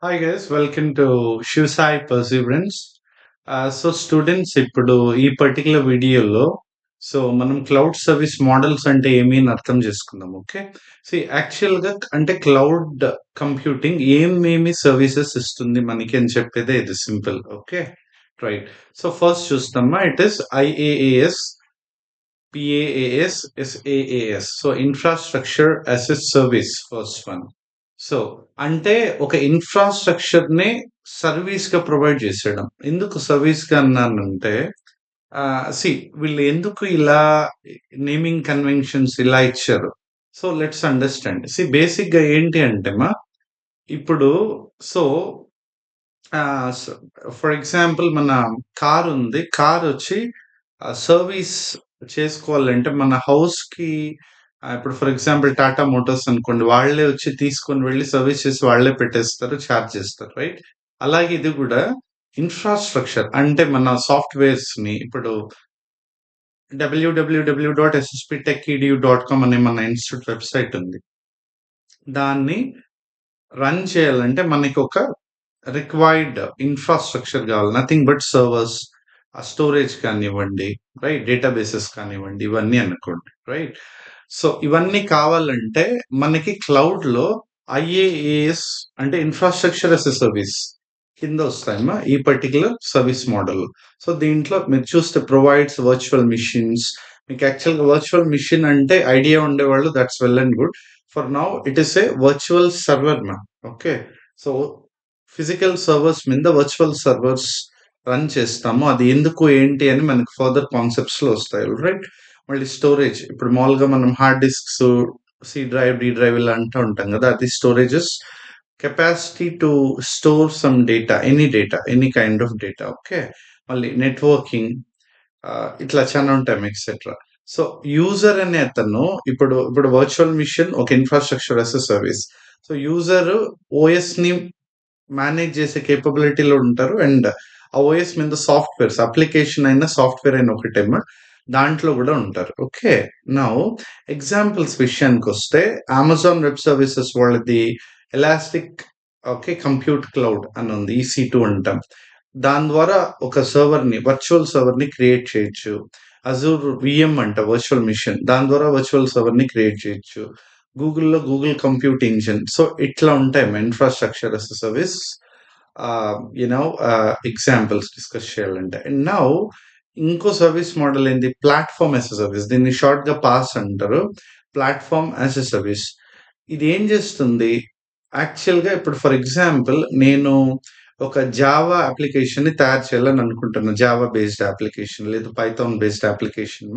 Hi guys, welcome to Shivsai Perseverance. So students ఇప్పుడు ఈ particular వీడియోలో మనం క్లౌడ్ సర్వీస్ మోడల్స్ అంటే ఏమి అని అర్థం చేసుకుందాం. ఓకే, యాక్చువల్గా అంటే క్లౌడ్ కంప్యూటింగ్ ఏమేమి సర్వీసెస్ ఇస్తుంది మనకి అని చెప్పేదే ఇది simple. Okay, right. So first చూస్తామా, it is IaaS, PaaS, SaaS. So infrastructure as a service, first one. So అంటే ఒక ఇన్ఫ్రాస్ట్రక్చర్ ని సర్వీస్ గా ప్రొవైడ్ చేసేయడం. ఎందుకు సర్వీస్ గా అన్నానంటే, సి వీళ్ళు ఎందుకు ఇలా నేమింగ్ కన్వెన్షన్స్ ఇలా ఇచ్చారు. So let's understand. బేసిక్ గా ఏంటి అంటే ఇప్పుడు సో ఫర్ ఎగ్జాంపుల్ మన కార్ ఉంది. కార్ వచ్చి సర్వీస్ చేసుకోవాలంటే మన హౌస్ కి, ఇప్పుడు ఫర్ ఎగ్జాంపుల్ టాటా మోటార్స్ అనుకోండి, వాళ్ళే వచ్చి తీసుకొని వెళ్ళి సర్వీస్ చేసి వాళ్ళే పెట్టేస్తారు, ఛార్జ్ చేస్తారు, రైట్? అలాగే ఇది కూడా ఇన్ఫ్రాస్ట్రక్చర్ అంటే మన సాఫ్ట్వేర్స్ ని ఇప్పుడు www.ssptechedu.com అనే మన ఇన్స్టిట్యూట్ వెబ్సైట్ ఉంది. దాన్ని రన్ చేయాలంటే మనకి ఒక రిక్వైర్డ్ ఇన్ఫ్రాస్ట్రక్చర్ కావాలి. నథింగ్ బట్ సర్వర్స్, స్టోరేజ్ కానివ్వండి, రైట్, డేటాబేసెస్ కానివ్వండి, ఇవన్నీ అనుకోండి, రైట్? సో ఇవన్నీ కావాలంటే మనకి క్లౌడ్ లో IaaS అంటే ఇన్ఫ్రాస్ట్రక్చర్ యాస్ ఎ సర్వీస్ కింద వస్తాయమ్మా ఈ పర్టికులర్ సర్వీస్ మోడల్. సో దీంట్లో మీరు చూస్తే ప్రొవైడ్స్ వర్చువల్ మిషన్స్. మీకు యాక్చువల్గా వర్చువల్ మిషన్ అంటే ఐడియా ఉండేవాళ్ళు, that's well and good. For now it is a virtual server ma'am. Okay, so physical servers మీద వర్చువల్ సర్వర్స్ రన్ చేస్తాము. అది ఎందుకు ఏంటి అని మనకు ఫర్దర్ కాన్సెప్ట్స్ లో వస్తాయి, రైట్? మళ్ళీ స్టోరేజ్, ఇప్పుడు మామూలుగా మనం hard disks, C drive, D drive ఇలా అంటూ ఉంటాం కదా, అది storages capacity to store some data, any kind of data. Okay, మళ్ళీ నెట్వర్కింగ్, ఇట్లా చాలా ఉంటాయి ఎక్సెట్రా. సో యూజర్ అనే అతను ఇప్పుడు ఇప్పుడు వర్చువల్ మిషన్ ఒక infrastructure as a service. So user OS ని మేనేజ్ చేసే కేపబిలిటీలో ఉంటారు, అండ్ ఆ ఓఎస్ మీద సాఫ్ట్వేర్స్, అప్లికేషన్ అయినా సాఫ్ట్వేర్ అయినా ఒకటేమో దాంట్లో కూడా ఉంటారు. ఓకే, నౌ ఎగ్జాంపుల్స్ విషయానికి వస్తే అమెజాన్ వెబ్ సర్వీసెస్ వాళ్ళది ఎలాస్టిక్, ఓకే, కంప్యూట్ క్లౌడ్ అని ఉంది, EC2 అంటాం. దాని ద్వారా ఒక సర్వర్ ని, వర్చువల్ సర్వర్ ని క్రియేట్ చేయొచ్చు. అజూర్ VM అంట, వర్చువల్ మిషన్, దాని ద్వారా వర్చువల్ సర్వర్ ని క్రియేట్ చేయొచ్చు. గూగుల్లో గూగుల్ కంప్యూట్ ఇంజిన్. సో ఇట్లా ఉంటాయి infrastructure as a service examples discuss చేయాలంటే. అండ్ నౌ ఇంకో సర్వీస్ మోడల్ ఏంది, ప్లాట్ఫామ్ యాజ్ ఎ సర్వీస్. దీన్ని షార్ట్ గా పాస్ అంటారు, ప్లాట్ఫామ్ యాజ్ ఎ సర్వీస్. ఇది ఏం చేస్తుంది యాక్చువల్ గా, ఇప్పుడు ఫర్ ఎగ్జాంపుల్ నేను ఒక జావా అప్లికేషన్ ని తయారు చేయాలని అనుకుంటున్నాను, జావా బేస్డ్ అప్లికేషన్ లేదా పైథాన్ బేస్డ్ అప్లికేషన్.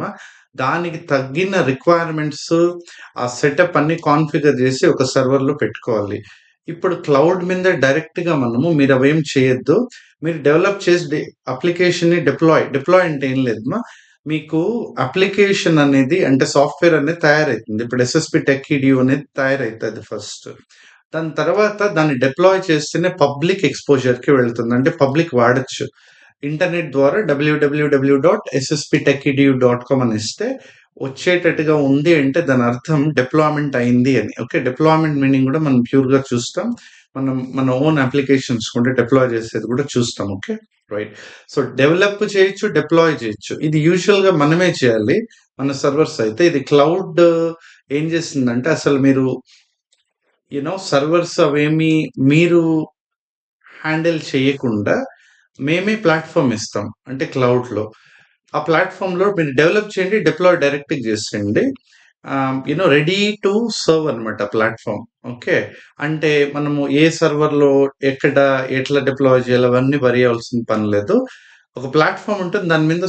దానికి తగ్గిన రిక్వైర్మెంట్స్, ఆ సెటప్ అన్ని కాన్ఫిగర్ చేసి ఒక సర్వర్ లో పెట్టుకోవాలి. ఇప్పుడు క్లౌడ్ మీద డైరెక్ట్ గా మీరు అవేం చేయొద్దు, మీరు డెవలప్ చేసి అప్లికేషన్ ని డిప్లాయ్ అంటే ఏం లేదు, మీకు అప్లికేషన్ అనేది అంటే సాఫ్ట్వేర్ అనేది తయారైతుంది. ఇప్పుడు SSPTechEdu అనేది తయారైతుంది ఫస్ట్. దాని తర్వాత దాన్ని డిప్లాయ్ చేస్తేనే పబ్లిక్ ఎక్స్పోజర్ కి వెళ్తుంది, అంటే పబ్లిక్ వాడచ్చు. ఇంటర్నెట్ ద్వారా www.ssptechedu.com అని ఇస్తే వచ్చేటట్టుగా ఉంది అంటే దాని అర్థం డిప్లాయ్మెంట్ అయింది అని. ఓకే, డిప్లాయ్మెంట్ మీనింగ్ కూడా మనం ప్యూర్ గా చూస్తాం. మనం మన ఓన్ అప్లికేషన్స్ కూడా డిప్లాయ్ చేసేది కూడా చూస్తాం. Okay, right. సో డెవలప్ చేయొచ్చు, డిప్లాయ్ చేయొచ్చు. ఇది యూజువల్ గా మనమే చేయాలి మన సర్వర్స్ అయితే. ఇది క్లౌడ్ ఏం చేస్తుందంటే, అసలు మీరు సర్వర్స్ అవేమి మీరు హ్యాండిల్ చేయకుండా మేమే ప్లాట్ఫామ్ ఇస్తాం, అంటే క్లౌడ్ లో. ఆ ప్లాట్ఫామ్ లో మీరు డెవలప్ చేయండి, డిప్లాయ్ డైరెక్ట్ చేసేయండి. రెడీ టు సర్వ్ అనమాట ప్లాట్ఫామ్. ఓకే, అంటే మనము ఏ సర్వర్ లో ఎక్కడ ఎట్లా డిప్లాయ్ చేయాలి అవన్నీ వరి అవ్వాల్సిన పని లేదు. ఒక ప్లాట్ఫామ్ ఉంటుంది, దాని మీద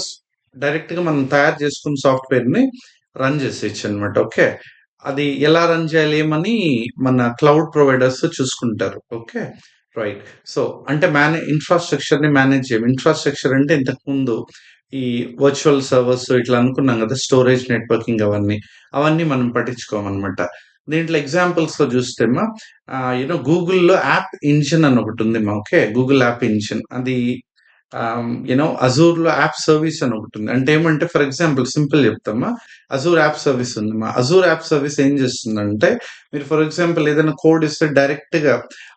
డైరెక్ట్ గా మనం తయారు చేసుకున్న సాఫ్ట్వేర్ ని రన్ చేసేయచ్చు అనమాట. ఓకే, అది ఎలా రన్ చేయాలి ఏమని మన క్లౌడ్ ప్రొవైడర్స్ చూసుకుంటారు. Okay, right. సో అంటే ఇన్ఫ్రాస్ట్రక్చర్ ని మేనేజ్ చేయం. ఇన్ఫ్రాస్ట్రక్చర్ అంటే ఇంతకు ముందు ఈ వర్చువల్ సర్వర్స్ ఇట్లా అనుకున్నాం కదా, స్టోరేజ్, నెట్వర్కింగ్, అవన్నీ మనం పట్టించుకోమన్నమాట. దీంట్లో ఎగ్జాంపుల్స్ లో చూస్తేమా, గూగుల్లో యాప్ ఇంజిన్ అని ఒకటి ఉంది. ఓకే, గూగుల్ యాప్ ఇంజిన్, అది అజూర్‌లో యాప్ సర్వీస్ అని ఒకటుంది. అంటే ఏమంటే ఫర్ ఎగ్జాంపుల్ సింపుల్ చెప్తామా. అజూర్ యాప్ సర్వీస్ ఉంది. అజూర్ యాప్ సర్వీస్ ఏం చేస్తుందంటే మీరు ఫర్ ఎగ్జాంపుల్ ఏదైనా కోడ్ ఇస్తే డైరెక్ట్‌గా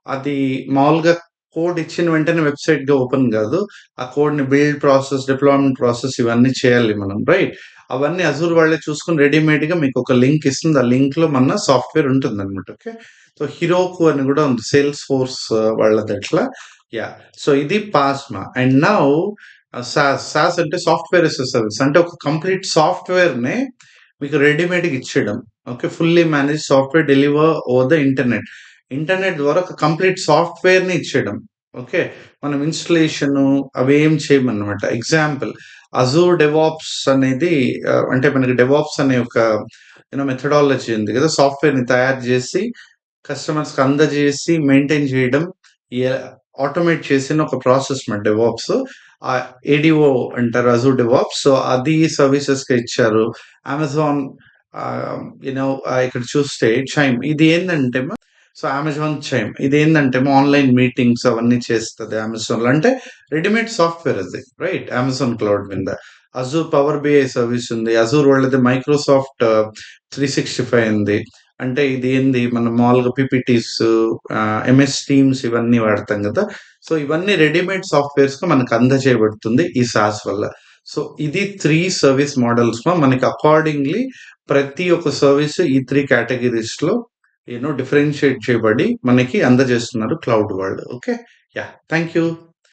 అది మామూలుగా కోడ్ ఇచ్చిన వెంటనే వెబ్‌సైట్‌గా ఓపెన్ కాదు. ఆ కోడ్‌ని బిల్డ్ ప్రాసెస్, డిప్లాయ్‌మెంట్ ప్రాసెస్ ఇవన్నీ చేయాలి మనం. రైట్? అవన్నీ అజూర్ వాళ్ళే చూసుకొని రెడీమేడ్‌గా మీకొక లింక్ ఇస్తుంది. ఆ లింక్‌లో మన సాఫ్ట్‌వేర్ ఉంటుందన్నమాట. ఓకే. సో, హిరోకు అని కూడా ఉంది. సేల్స్ ఫోర్స్ వాళ్ళది అట్లా. యాహ్! సో, ఇది పాస్మా. And now SaaS. సాస్ అంటే సాఫ్ట్‌వేర్ యాస్ ఎ సర్విస్. అంటే ఒక కంప్లీట్ సాఫ్ట్‌వేర్‌నే మీకు రెడీమేడ్‌గా ఇచ్చేయడం. Okay. Fully managed software deliver over the internet. Internet ద్వారా ఒక కంప్లీట్ సాఫ్ట్‌వేర్‌ని ఇచ్చేయడం. ఓకే. మనం ఇన్‌స్టలేషను అవేం చేయమన్నమాట. ఎగ్జాంపుల్ అజూర్ డెవాప్స్ అనేది అంటే మనకి డెవాప్స్ అనే ఒక మెథడాలజీ ఉంది కదా! సాఫ్ట్‌వేర్‌ని తయారు చేసి కస్టమర్స్‌కి అందజేసి మెయింటైన్ చేయడం. ఎ ఆటోమేట్ చేసిన ఒక ప్రాసెస్ మాట డెవాప్స్. ఏడీఓ అంటారు అజూర్ డెవాప్స్. సో, అది సర్వీసెస్‌గా ఇచ్చారు. అమెజాన్ ఇక్కడ చూస్తే చైమ్ ఇది ఏందంటే సో, అమెజాన్ చైమ్ ఇదేందంటేమో ఆన్‌లైన్ మీటింగ్స్ అవన్నీ చేస్తది అమెజాన్‌లో. అంటే రెడీమేడ్ సాఫ్ట్‌వేర్ అది. రైట్? అమెజాన్ క్లౌడ్ మీద. అజూర్ పవర్ బిఐ సర్వీస్ ఉంది. అజూర్ వాళ్ళది మైక్రోసాఫ్ట్ 365 ఉంది. అంటే ఇది ఏంది మనం మామూలుగా పీపీటీస్ ఎంఎస్ టీమ్స్ ఇవన్నీ వాడతాం గదా! సో, ఇవన్నీ రెడీమేడ్ సాఫ్ట్‌వేర్స్‌గా మనకు అందజేయబడుతుంది ఈ సాస్ వల్ల. సో, ఇది 3 సర్వీస్ మోడల్స్‌లో మనకి అకార్డింగ్‌లీ ప్రతి ఒక్క సర్వీస్ ఈ 3 కేటగరీస్‌లో డిఫరెన్షియేట్ చేయబడి మనకి అందజేస్తున్నారు క్లౌడ్ వాళ్ళు. ఓకే. యాహ్! Thank you.